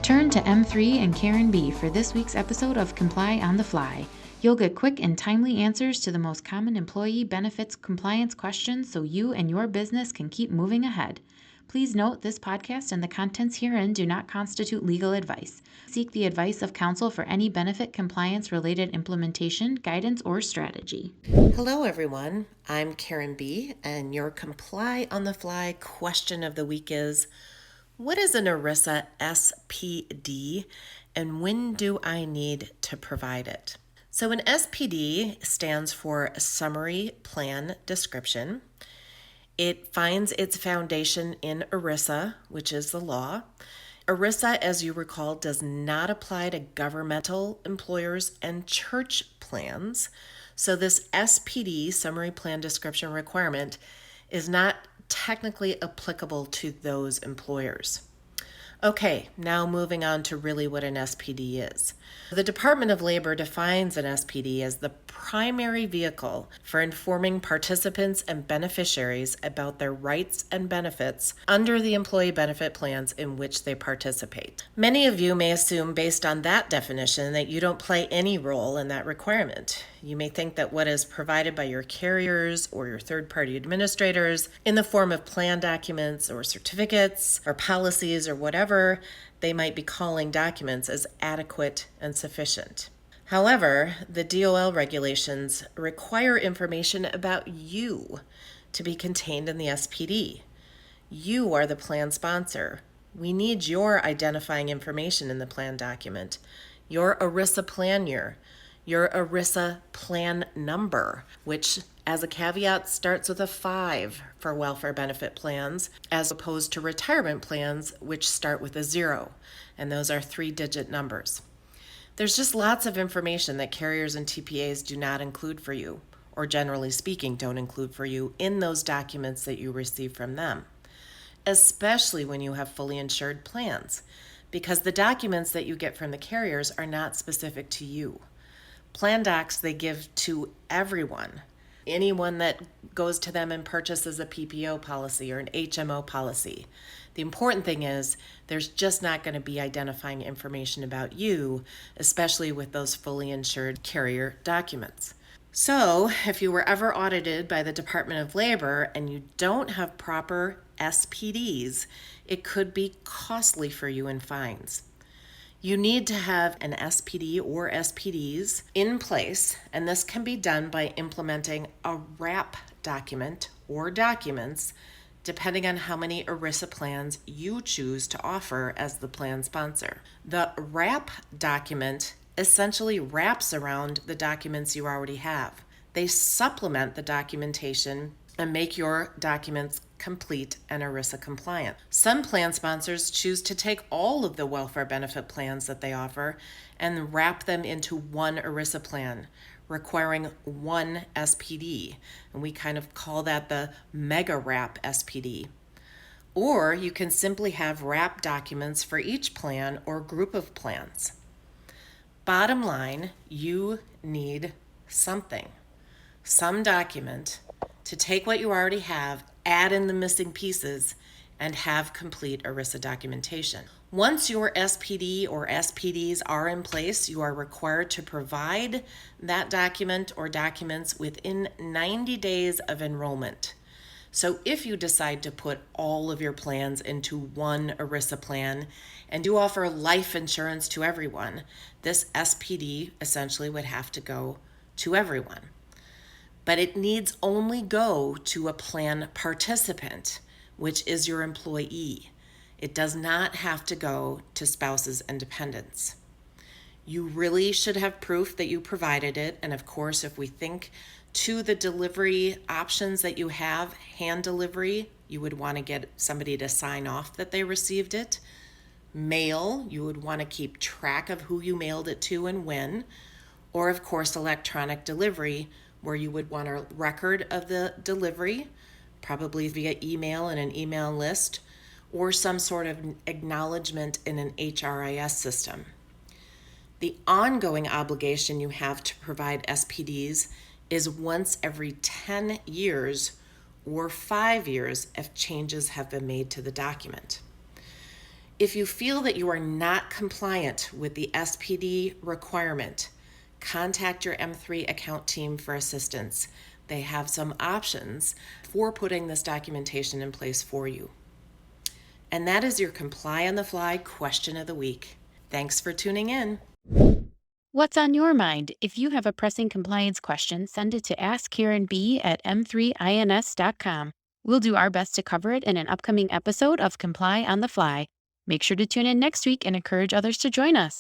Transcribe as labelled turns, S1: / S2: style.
S1: Turn to M3 and Karen B for this week's episode of Comply on the Fly. You'll get quick and timely answers to the most common employee benefits compliance questions so you and your business can keep moving ahead. Please note this podcast and the contents herein do not constitute legal advice. Seek the advice of counsel for any benefit compliance related implementation, guidance, or strategy.
S2: Hello everyone, I'm Karen B, and your Comply on the Fly question of the week is, what is an ERISA SPD and when do I need to provide it? So an SPD stands for Summary Plan Description. It finds its foundation in ERISA, which is the law. ERISA, as you recall, does not apply to governmental employers and church plans. So this SPD, Summary Plan Description requirement, is not technically applicable to those employers. Okay, now moving on to really what an SPD is. The Department of Labor defines an SPD as the primary vehicle for informing participants and beneficiaries about their rights and benefits under the employee benefit plans in which they participate. Many of you may assume, based on that definition, that you don't play any role in that requirement. You may think that what is provided by your carriers or your third-party administrators in the form of plan documents or certificates or policies or whatever they might be calling documents is adequate and sufficient. However, the DOL regulations require information about you to be contained in the SPD. You are the plan sponsor. We need your identifying information in the plan document, your ERISA plan year, your ERISA plan number, which as a caveat starts with a 5 for welfare benefit plans, as opposed to retirement plans, which start with a 0, and those are 3-digit numbers. There's just lots of information that carriers and TPAs do not include for you, or generally speaking don't include for you in those documents that you receive from them, especially when you have fully insured plans, because the documents that you get from the carriers are not specific to you. Plan docs they give to everyone. Anyone that goes to them and purchases a PPO policy or an HMO policy. The important thing is there's just not going to be identifying information about you, especially with those fully insured carrier documents. So if you were ever audited by the Department of Labor and you don't have proper SPDs, it could be costly for you in fines. You need to have an SPD or SPDs in place, and this can be done by implementing a wrap document or documents, depending on how many ERISA plans you choose to offer as the plan sponsor. The wrap document essentially wraps around the documents you already have. They supplement the documentation and make your documents complete and ERISA compliant. Some plan sponsors choose to take all of the welfare benefit plans that they offer and wrap them into one ERISA plan, requiring one SPD. And we kind of call that the mega wrap SPD. Or you can simply have wrap documents for each plan or group of plans. Bottom line, you need something, some document to take what you already have, add in the missing pieces, and have complete ERISA documentation. Once your SPD or SPDs are in place, you are required to provide that document or documents within 90 days of enrollment. So if you decide to put all of your plans into one ERISA plan and do offer life insurance to everyone, this SPD essentially would have to go to everyone. But it needs only go to a plan participant, which is your employee. It does not have to go to spouses and dependents. You really should have proof that you provided it. And of course, if we think to the delivery options that you have, hand delivery, you would want to get somebody to sign off that they received it. Mail, you would want to keep track of who you mailed it to and when. Or of course, electronic delivery, where you would want a record of the delivery, probably via email and an email list, or some sort of acknowledgement in an HRIS system. The ongoing obligation you have to provide SPDs is once every 10 years or 5 years if changes have been made to the document. If you feel that you are not compliant with the SPD requirement, contact your M3 account team for assistance. They have some options for putting this documentation in place for you. And that is your Comply on the Fly question of the week. Thanks for tuning in.
S1: What's on your mind? If you have a pressing compliance question, send it to askkarenb@m3ins.com. We'll do our best to cover it in an upcoming episode of Comply on the Fly. Make sure to tune in next week and encourage others to join us.